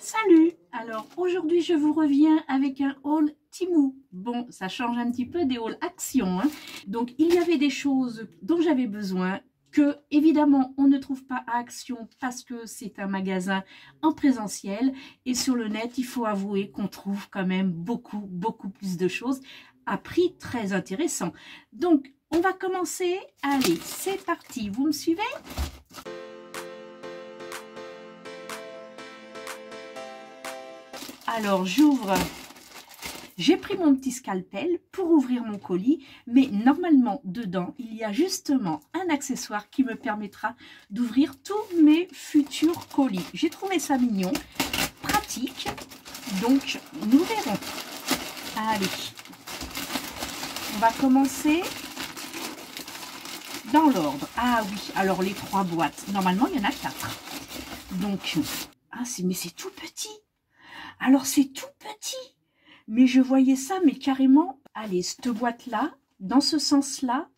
Salut! Alors aujourd'hui je vous reviens avec un haul Temu. Bon, ça change un petit peu des hauls Action, hein. Donc il y avait des choses dont j'avais besoin que évidemment on ne trouve pas à Action parce que c'est un magasin en présentiel, et sur le net il faut avouer qu'on trouve quand même beaucoup plus de choses à prix très intéressant. Donc on va commencer. Allez, c'est parti, vous me suivez? Alors j'ouvre, j'ai pris mon petit scalpel pour ouvrir mon colis, mais normalement dedans il y a justement un accessoire qui me permettra d'ouvrir tous mes futurs colis. J'ai trouvé ça mignon, pratique, donc nous verrons. Allez, on va commencer dans l'ordre. Ah oui, alors les 3 boîtes, normalement il y en a 4. Donc, mais c'est tout petit. Alors c'est tout petit, mais je voyais ça, mais carrément, allez, cette boîte-là, dans ce sens-là,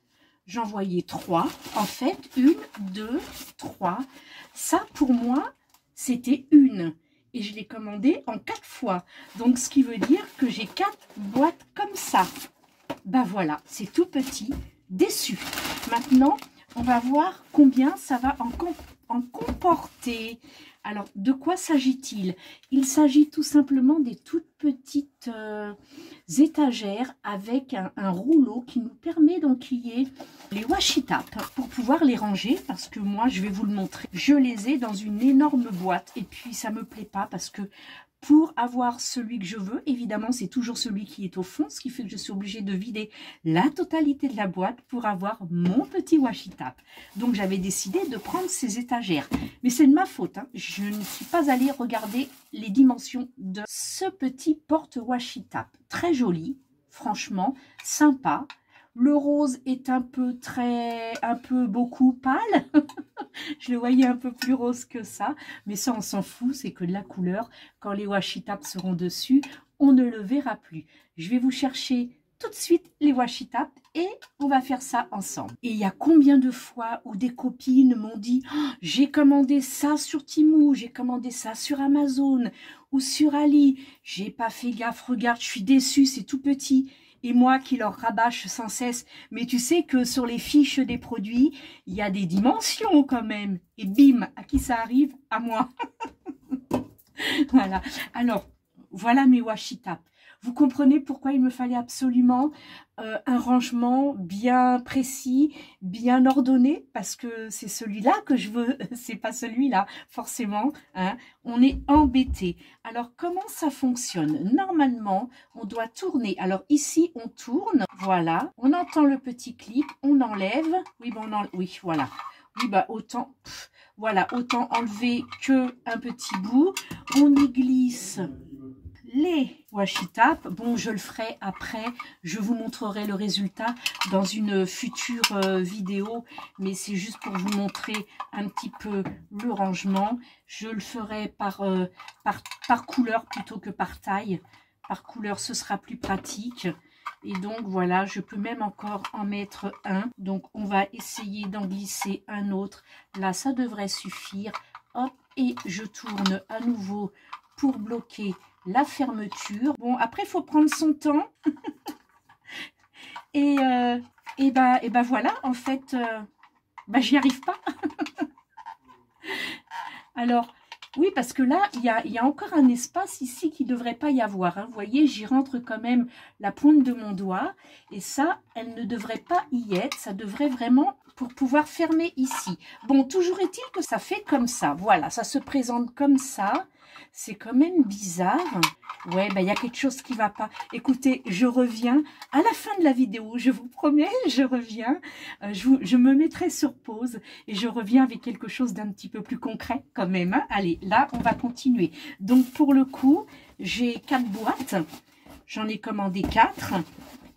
j'en voyais 3. En fait, 1, 2, 3. Ça, pour moi, c'était une. Et je l'ai commandé en 4 fois. Donc, ce qui veut dire que j'ai 4 boîtes comme ça. Ben voilà, c'est tout petit, déçu. Maintenant, on va voir combien ça va en comporter. Alors, de quoi s'agit-il? Il s'agit tout simplement des toutes petites étagères avec un rouleau qui nous permet d'enquiller les washi tape pour pouvoir les ranger, parce que moi, je vais vous le montrer. Je les ai dans une énorme boîte et puis ça me plaît pas parce que pour avoir celui que je veux, évidemment, c'est toujours celui qui est au fond, ce qui fait que je suis obligée de vider la totalité de la boîte pour avoir mon petit washi tape. Donc, j'avais décidé de prendre ces étagères. Mais c'est de ma faute, hein. Je ne suis pas allée regarder les dimensions de ce petit porte washi tape. Très joli, franchement, sympa. Le rose est un peu beaucoup pâle. Je le voyais un peu plus rose que ça, mais ça on s'en fout, c'est que de la couleur. Quand les washi tape seront dessus, on ne le verra plus. Je vais vous chercher tout de suite les washi tape et on va faire ça ensemble. Et il y a combien de fois où des copines m'ont dit oh, j'ai commandé ça sur Temu, j'ai commandé ça sur Amazon ou sur Ali, j'ai pas fait gaffe, regarde, je suis déçue, c'est tout petit. Et moi qui leur rabâche sans cesse, mais tu sais que sur les fiches des produits, il y a des dimensions quand même. Et bim, à qui ça arrive? À moi. Voilà. Alors, voilà mes washi tape. Vous comprenez pourquoi il me fallait absolument un rangement bien précis, bien ordonné, parce que c'est celui-là que je veux, c'est pas celui-là, forcément, hein. On est embêté. Alors, comment ça fonctionne? Normalement, on doit tourner. Alors, ici, on tourne, voilà. On entend le petit clic, on enlève. Oui, bon, oui, voilà. Oui, bah, autant, voilà, autant enlever que un petit bout. On y glisse les washi tape. Bon, je le ferai après, je vous montrerai le résultat dans une future vidéo, mais c'est juste pour vous montrer un petit peu le rangement. Je le ferai par couleur plutôt que par taille. Par couleur, ce sera plus pratique. Et donc voilà, je peux même encore en mettre un. Donc on va essayer d'en glisser un autre. Là, ça devrait suffire. Hop, et je tourne à nouveau pour bloquer la fermeture. Bon, après, il faut prendre son temps. et ben voilà, en fait, j'y arrive pas. Alors, oui, parce que là, il y a encore un espace ici qui ne devrait pas y avoir, hein. Vous voyez, j'y rentre quand même la pointe de mon doigt. Et ça, elle ne devrait pas y être. Ça devrait vraiment pour pouvoir fermer ici. Bon, toujours est-il que ça fait comme ça. Voilà, ça se présente comme ça. C'est quand même bizarre. Ouais, il y a quelque chose qui ne va pas. Écoutez, je reviens à la fin de la vidéo. Je vous promets, je reviens. Je me mettrai sur pause et je reviens avec quelque chose d'un petit peu plus concret quand même, hein. Allez, là, on va continuer. Donc, pour le coup, j'ai 4 boîtes. J'en ai commandé 4.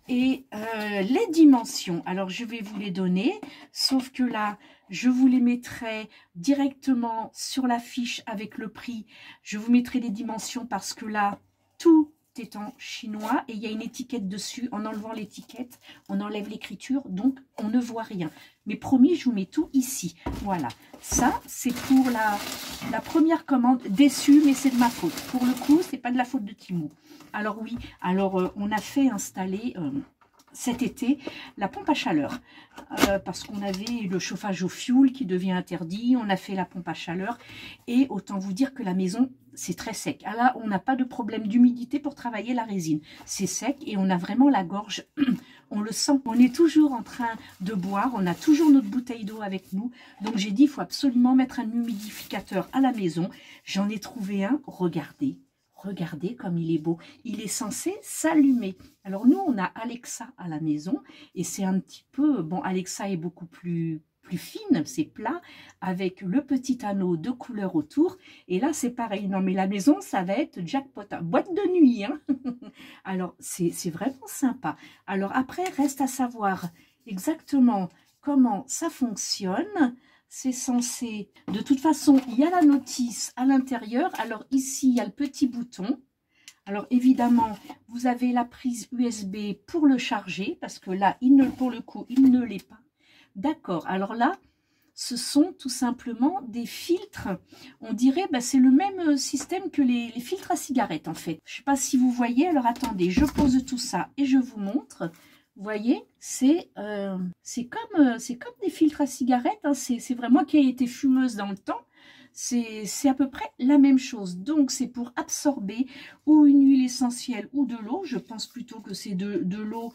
Et les dimensions, alors je vais vous les donner, sauf que là, je vous les mettrai directement sur la fiche avec le prix. Je vous mettrai les dimensions parce que là, tout est en chinois et il y a une étiquette dessus. En enlevant l'étiquette, on enlève l'écriture, donc on ne voit rien. Mais promis, je vous mets tout ici. Voilà, ça c'est pour la première commande. Déçue, mais c'est de ma faute. Pour le coup, c'est pas de la faute de Temu. Alors oui, alors on a fait installer cet été la pompe à chaleur parce qu'on avait le chauffage au fioul qui devient interdit. On a fait la pompe à chaleur et autant vous dire que la maison c'est très sec. Ah là, on n'a pas de problème d'humidité pour travailler la résine. C'est sec et on a vraiment la gorge. On le sent. On est toujours en train de boire. On a toujours notre bouteille d'eau avec nous. Donc j'ai dit, il faut absolument mettre un humidificateur à la maison. J'en ai trouvé un. Regardez. Regardez comme il est beau. Il est censé s'allumer. Alors nous, on a Alexa à la maison et c'est un petit peu... Bon, Alexa est beaucoup plus fine, c'est plat, avec le petit anneau de couleur autour. Et là, c'est pareil. Non, mais la maison, ça va être jackpot. Hein. Boîte de nuit. Hein. Alors, c'est vraiment sympa. Alors après, reste à savoir exactement comment ça fonctionne. C'est censé... De toute façon, il y a la notice à l'intérieur. Alors ici, il y a le petit bouton. Alors évidemment, vous avez la prise USB pour le charger. Parce que là, pour le coup, il ne l'est pas. D'accord. Alors là, ce sont tout simplement des filtres. On dirait, bah, c'est le même système que les filtres à cigarettes en fait. Je ne sais pas si vous voyez. Alors attendez, je pose tout ça et je vous montre. Vous voyez, c'est comme des filtres à cigarettes. Hein. C'est vraiment qui a été fumeuse dans le temps. C'est à peu près la même chose. Donc, c'est pour absorber ou une huile essentielle ou de l'eau. Je pense plutôt que c'est de l'eau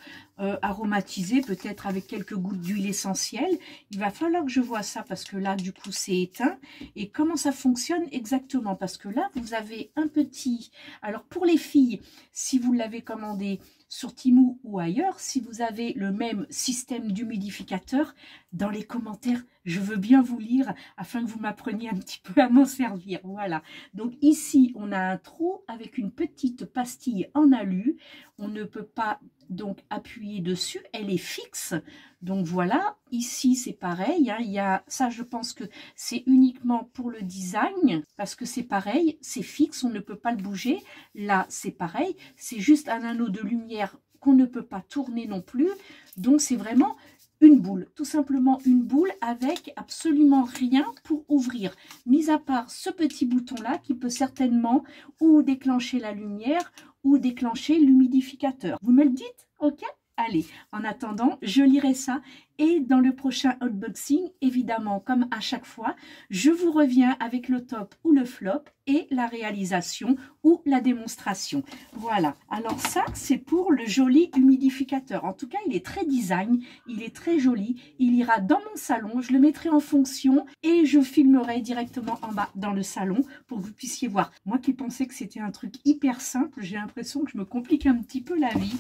aromatisée, peut-être avec quelques gouttes d'huile essentielle. Il va falloir que je vois ça parce que là, du coup, c'est éteint. Et comment ça fonctionne exactement? Parce que là, vous avez un petit... Alors, pour les filles, si vous l'avez commandé sur Temu ou ailleurs, si vous avez le même système d'humidificateur, dans les commentaires, je veux bien vous lire afin que vous m'appreniez un petit peu à m'en servir. Voilà. Donc ici, on a un trou avec une petite pastille en alu. On ne peut pas donc appuyer dessus. Elle est fixe. Donc voilà. Ici, c'est pareil. Hein. Il y a ça, je pense que c'est uniquement pour le design parce que c'est pareil. C'est fixe. On ne peut pas le bouger. Là, c'est pareil. C'est juste un anneau de lumière qu'on ne peut pas tourner non plus. Donc, c'est vraiment... une boule, tout simplement une boule avec absolument rien pour ouvrir, mis à part ce petit bouton-là qui peut certainement ou déclencher la lumière ou déclencher l'humidificateur. Vous me le dites? Ok? Allez, en attendant, je lirai ça et dans le prochain unboxing, évidemment, comme à chaque fois, je vous reviens avec le top ou le flop et la réalisation ou la démonstration. Voilà, alors ça, c'est pour le joli humidificateur. En tout cas, il est très design, il est très joli. Il ira dans mon salon, je le mettrai en fonction et je filmerai directement en bas dans le salon pour que vous puissiez voir. Moi qui pensais que c'était un truc hyper simple, j'ai l'impression que je me complique un petit peu la vie.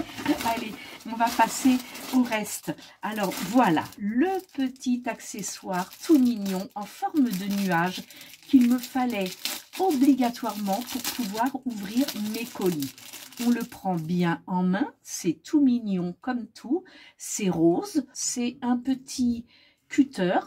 Allez, on va passer au reste. Alors, voilà, le petit accessoire tout mignon en forme de nuage qu'il me fallait obligatoirement pour pouvoir ouvrir mes colis. On le prend bien en main, c'est tout mignon comme tout, c'est rose, c'est un petit cutter,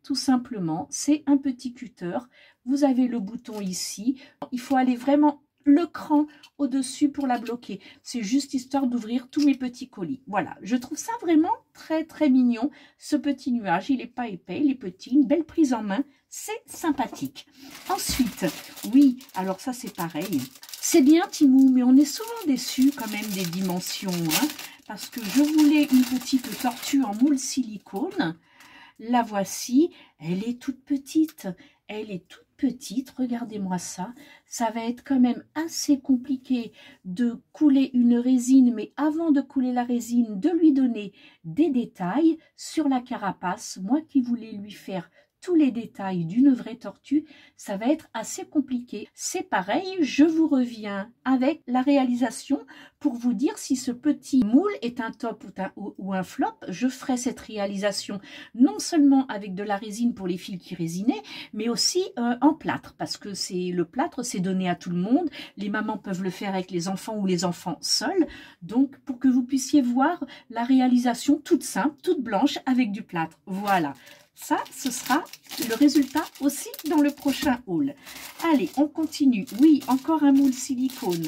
tout simplement, c'est un petit cutter. Vous avez le bouton ici, il faut aller vraiment le cran au-dessus pour la bloquer. C'est juste histoire d'ouvrir tous mes petits colis. Voilà, je trouve ça vraiment très très mignon, ce petit nuage. Il n'est pas épais, il est petit, une belle prise en main, c'est sympathique. Ensuite, oui, alors ça c'est pareil. C'est bien Temu, mais on est souvent déçu quand même des dimensions, hein, parce que je voulais une petite tortue en moule silicone. La voici, elle est toute petite, elle est toute petite, regardez-moi ça, ça va être quand même assez compliqué de couler une résine, mais avant de couler la résine, de lui donner des détails sur la carapace. Moi qui voulais lui faire tous les détails d'une vraie tortue, ça va être assez compliqué. C'est pareil, je vous reviens avec la réalisation pour vous dire si ce petit moule est un top ou un flop. Je ferai cette réalisation non seulement avec de la résine pour les fils qui résinaient, mais aussi en plâtre, parce que le plâtre, c'est donné à tout le monde. Les mamans peuvent le faire avec les enfants ou les enfants seuls. Donc, pour que vous puissiez voir la réalisation toute simple, toute blanche avec du plâtre. Voilà. Ça, ce sera le résultat aussi dans le prochain haul. Allez, on continue. Oui, encore un moule silicone.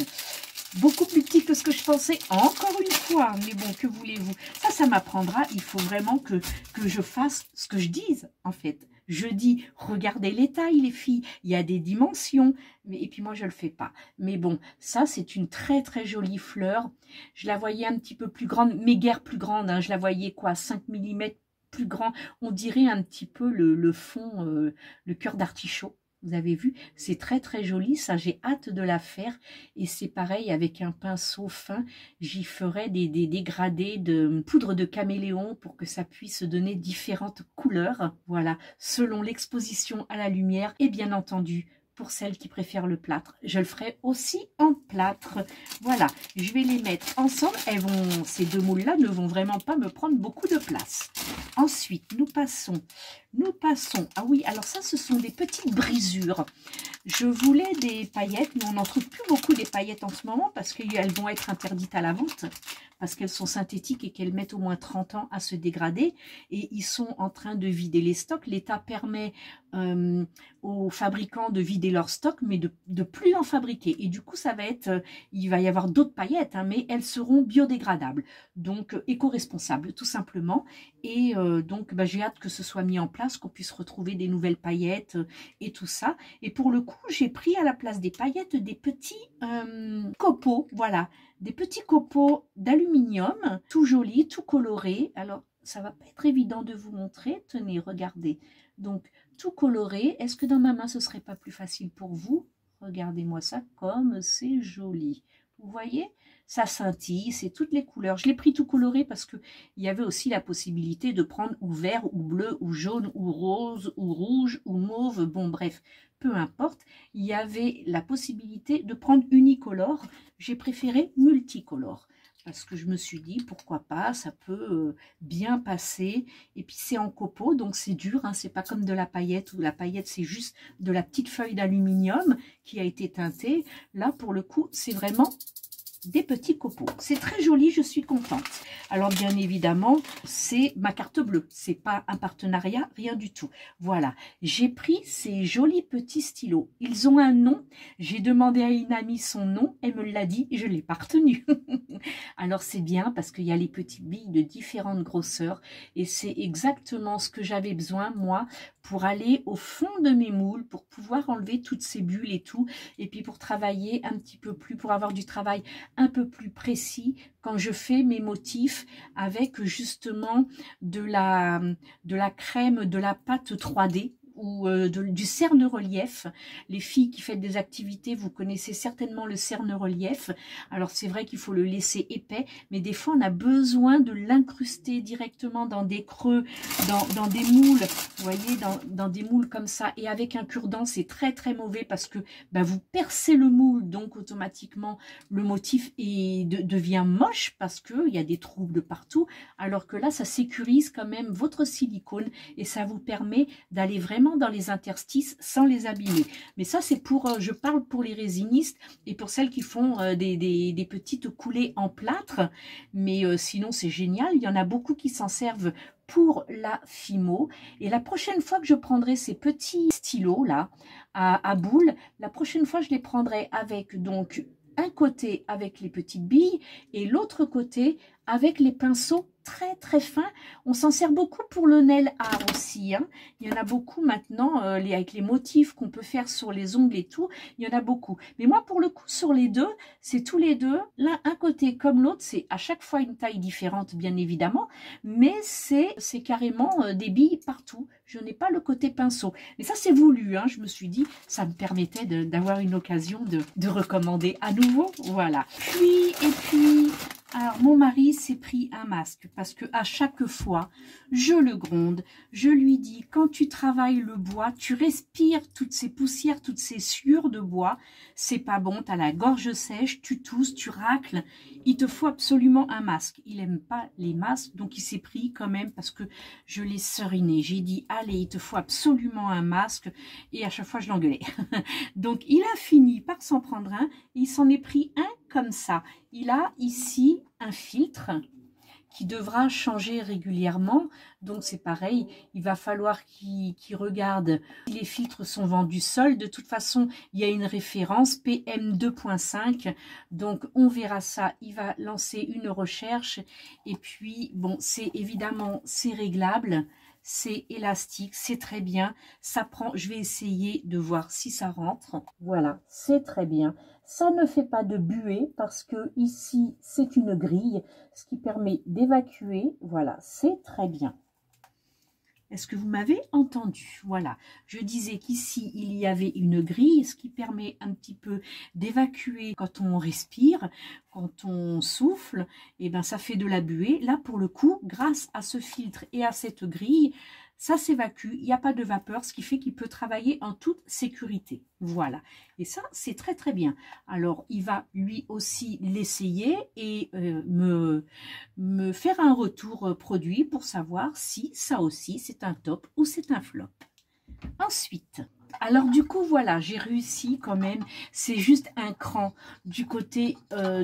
beaucoup plus petit que ce que je pensais, encore une fois. Mais bon, que voulez-vous? Ça m'apprendra. Il faut vraiment que je fasse ce que je dise, en fait. Je dis, regardez les tailles, les filles, il y a des dimensions. Et puis moi, je ne le fais pas. Mais bon, ça, c'est une très, très jolie fleur. Je la voyais un petit peu plus grande, mais guère plus grande. Hein. Je la voyais, quoi, 5 mm plus grand. On dirait un petit peu le fond, le cœur d'artichaut. Vous avez vu, c'est très très joli, ça j'ai hâte de la faire et c'est pareil avec un pinceau fin, j'y ferai des dégradés de poudre de caméléon pour que ça puisse donner différentes couleurs, voilà, selon l'exposition à la lumière et bien entendu pour celles qui préfèrent le plâtre, je le ferai aussi en plâtre. Voilà, je vais les mettre ensemble, ces deux moules là ne vont vraiment pas me prendre beaucoup de place. Ensuite, nous passons, ah oui, alors ça, ce sont des petites brisures. Je voulais des paillettes, mais on n'en trouve plus beaucoup des paillettes en ce moment parce qu'elles vont être interdites à la vente, parce qu'elles sont synthétiques et qu'elles mettent au moins 30 ans à se dégrader. Et ils sont en train de vider les stocks. L'État permet aux fabricants de vider leurs stocks, mais de plus en fabriquer. Et du coup, ça va être, il va y avoir d'autres paillettes, hein, mais elles seront biodégradables, donc éco-responsables, tout simplement. Et donc, j'ai hâte que ce soit mis en place, qu'on puisse retrouver des nouvelles paillettes et tout ça. Et pour le coup, j'ai pris à la place des paillettes des petits copeaux, voilà, des petits copeaux d'aluminium, tout jolis, tout colorés. Alors, ça va pas être évident de vous montrer. Tenez, regardez. Donc, tout coloré. Est-ce que dans ma main, ce serait pas plus facile pour vous? Regardez-moi ça, comme c'est joli. Vous voyez? Ça scintille, c'est toutes les couleurs. Je l'ai pris tout coloré parce qu'il y avait aussi la possibilité de prendre ou vert, ou bleu, ou jaune, ou rose, ou rouge, ou mauve. Bon, bref, peu importe. Il y avait la possibilité de prendre unicolore. J'ai préféré multicolore parce que je me suis dit, pourquoi pas, ça peut bien passer. Et puis, c'est en copeaux, donc c'est dur. Hein, c'est pas comme de la paillette, où la paillette, c'est juste de la petite feuille d'aluminium qui a été teintée. Là, pour le coup, c'est vraiment des petits copeaux. C'est très joli, je suis contente. Alors bien évidemment, c'est ma carte bleue. C'est pas un partenariat, rien du tout. Voilà, j'ai pris ces jolis petits stylos. Ils ont un nom. J'ai demandé à une amie son nom. Elle me l'a dit et je l'ai pas retenu. Alors c'est bien parce qu'il y a les petites billes de différentes grosseurs et c'est exactement ce que j'avais besoin, moi, pour aller au fond de mes moules, pour pouvoir enlever toutes ces bulles et tout, et puis pour travailler un petit peu plus, pour avoir du travail un peu plus précis quand je fais mes motifs avec justement de la crème, de la pâte 3D ou du cerne-relief. Les filles qui faites des activités, vous connaissez certainement le cerne-relief. Alors c'est vrai qu'il faut le laisser épais, mais des fois on a besoin de l'incruster directement dans des creux, dans des moules, vous voyez, dans des moules comme ça. Et avec un cure-dent, c'est très très mauvais parce que vous percez le moule, donc automatiquement le motif devient moche parce qu'il y a des trous de partout, alors que là ça sécurise quand même votre silicone et ça vous permet d'aller vraiment dans les interstices sans les abîmer. Mais ça c'est pour, je parle pour les résinistes et pour celles qui font des petites coulées en plâtre, mais sinon c'est génial, il y en a beaucoup qui s'en servent pour la Fimo. Et la prochaine fois que je prendrai ces petits stylos là à boules, la prochaine fois je les prendrai avec donc un côté avec les petites billes et l'autre côté avec les pinceaux très très fins. On s'en sert beaucoup pour le nail art aussi, hein. Il y en a beaucoup maintenant avec les motifs qu'on peut faire sur les ongles et tout, il y en a beaucoup. Mais moi pour le coup sur les deux, c'est tous les deux, l'un un côté comme l'autre, c'est à chaque fois une taille différente bien évidemment, mais c'est carrément des billes partout. Je n'ai pas le côté pinceau. Mais ça c'est voulu, hein. Je me suis dit, ça me permettait d'avoir une occasion de recommander à nouveau. Voilà. Puis alors, mon mari s'est pris un masque parce que à chaque fois, je le gronde, je lui dis, quand tu travailles le bois, tu respires toutes ces poussières, toutes ces sueurs de bois, c'est pas bon, tu as la gorge sèche, tu tousses, tu racles, il te faut absolument un masque. Il aime pas les masques, donc il s'est pris quand même parce que je l'ai seriné. J'ai dit, allez, il te faut absolument un masque, et à chaque fois, je l'engueulais. Donc, il a fini par s'en prendre un, et il s'en est pris un comme ça. Il a ici un filtre qui devra changer régulièrement. Donc c'est pareil, il va falloir qu'il regarde si les filtres sont vendus seuls. De toute façon, il y a une référence PM 2.5. Donc on verra ça, il va lancer une recherche. Et puis bon, c'est évidemment, c'est réglable. C'est élastique, c'est très bien. Ça prend, je vais essayer de voir si ça rentre. Voilà, c'est très bien. Ça ne fait pas de buée parce que ici, c'est une grille, ce qui permet d'évacuer. Voilà, c'est très bien. Est-ce que vous m'avez entendu? Voilà, je disais qu'ici, il y avait une grille, ce qui permet un petit peu d'évacuer quand on respire, quand on souffle, et ben ça fait de la buée. Là, pour le coup, grâce à ce filtre et à cette grille, ça s'évacue, il n'y a pas de vapeur, ce qui fait qu'il peut travailler en toute sécurité. Voilà, et ça, c'est très très bien. Alors, il va lui aussi l'essayer et me faire un retour produit pour savoir si ça aussi, c'est un top ou c'est un flop. Ensuite, alors du coup, voilà, j'ai réussi quand même. C'est juste un cran du côté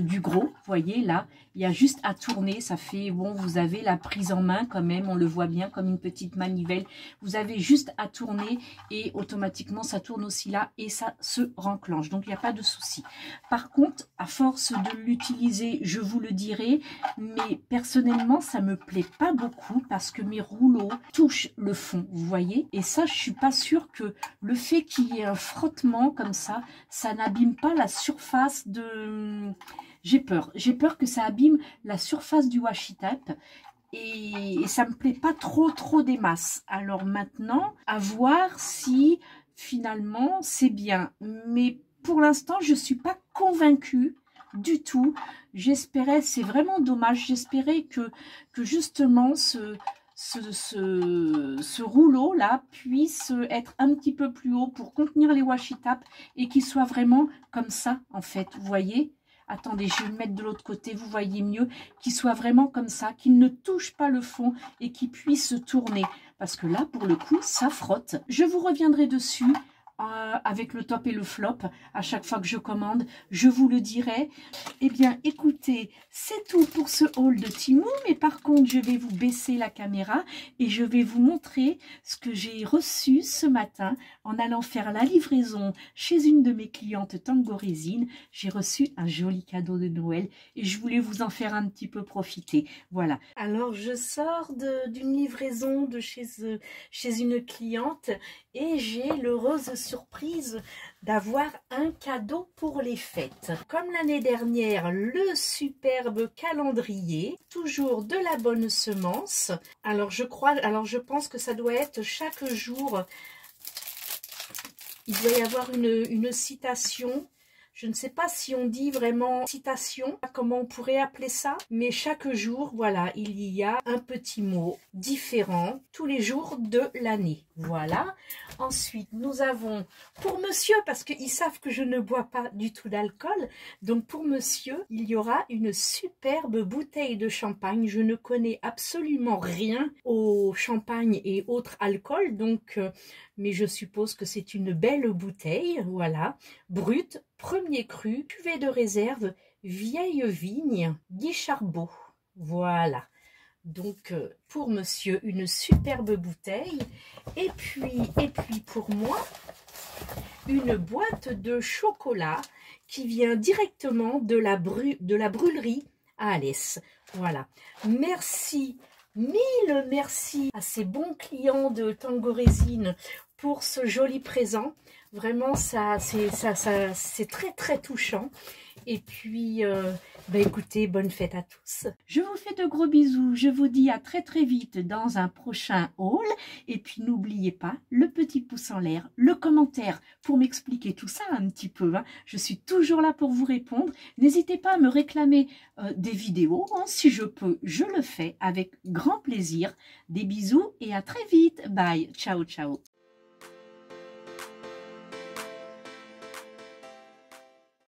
du gros. Vous voyez, là, il y a juste à tourner. Ça fait, bon, vous avez la prise en main quand même. On le voit bien comme une petite manivelle. Vous avez juste à tourner et automatiquement, ça tourne aussi là et ça se renclenche. Donc, il n'y a pas de souci. Par contre, à force de l'utiliser, je vous le dirai, mais personnellement, ça me plaît pas beaucoup parce que mes rouleaux touchent le fond, vous voyez. Et ça, je suis pas sûre que le fait qu'il y ait un frottement comme ça n'abîme pas la surface de... J'ai peur que ça abîme la surface du washi tape et ça me plaît pas trop des masses. Alors maintenant, à voir si finalement c'est bien. Mais pour l'instant, je suis pas convaincue du tout. J'espérais, c'est vraiment dommage, j'espérais que justement ce rouleau là puisse être un petit peu plus haut pour contenir les washi tape et qu'il soit vraiment comme ça en fait, vous voyez. Attendez, je vais le mettre de l'autre côté, vous voyez mieux, qu'il soit vraiment comme ça, qu'il ne touche pas le fond et qu'il puisse tourner. Parce que là, pour le coup, ça frotte. Je vous reviendrai dessus avec le top et le flop. À chaque fois que je commande, je vous le dirai. Eh bien, écoutez, c'est tout pour ce haul de Temu. Mais par contre, je vais vous baisser la caméra et je vais vous montrer ce que j'ai reçu ce matin en allant faire la livraison chez une de mes clientes Tango Résine. J'ai reçu un joli cadeau de Noël et je voulais vous en faire un petit peu profiter. Voilà. Alors, je sors d'une livraison de chez une cliente et j'ai l'heureuse surprise d'avoir un cadeau pour les fêtes. Comme l'année dernière, le superbe calendrier, toujours de la bonne semence. Alors je pense que ça doit être chaque jour, il doit y avoir une citation. Je ne sais pas si on dit vraiment citation, comment on pourrait appeler ça, mais chaque jour, voilà, il y a un petit mot différent tous les jours de l'année. Voilà. Ensuite, nous avons pour monsieur, parce qu'ils savent que je ne bois pas du tout d'alcool, donc pour monsieur, il y aura une superbe bouteille de champagne. Je ne connais absolument rien au champagne et autres alcools, donc... mais je suppose que c'est une belle bouteille, voilà, brute, premier cru, cuvée de réserve, vieille vigne, Guy Charbot, voilà. Donc, pour monsieur, une superbe bouteille. Et puis pour moi, une boîte de chocolat qui vient directement de la brûlerie à Alès. Voilà, merci. Mille merci à ces bons clients de Tango Résine pour ce joli présent. Vraiment, c'est très touchant. Et puis, écoutez, bonne fête à tous. Je vous fais de gros bisous. Je vous dis à très vite dans un prochain haul. Et puis, n'oubliez pas le petit pouce en l'air, le commentaire pour m'expliquer tout ça un petit peu. Hein. Je suis toujours là pour vous répondre. N'hésitez pas à me réclamer des vidéos. Hein. Si je peux, je le fais avec grand plaisir. Des bisous et à très vite. Bye. Ciao, ciao.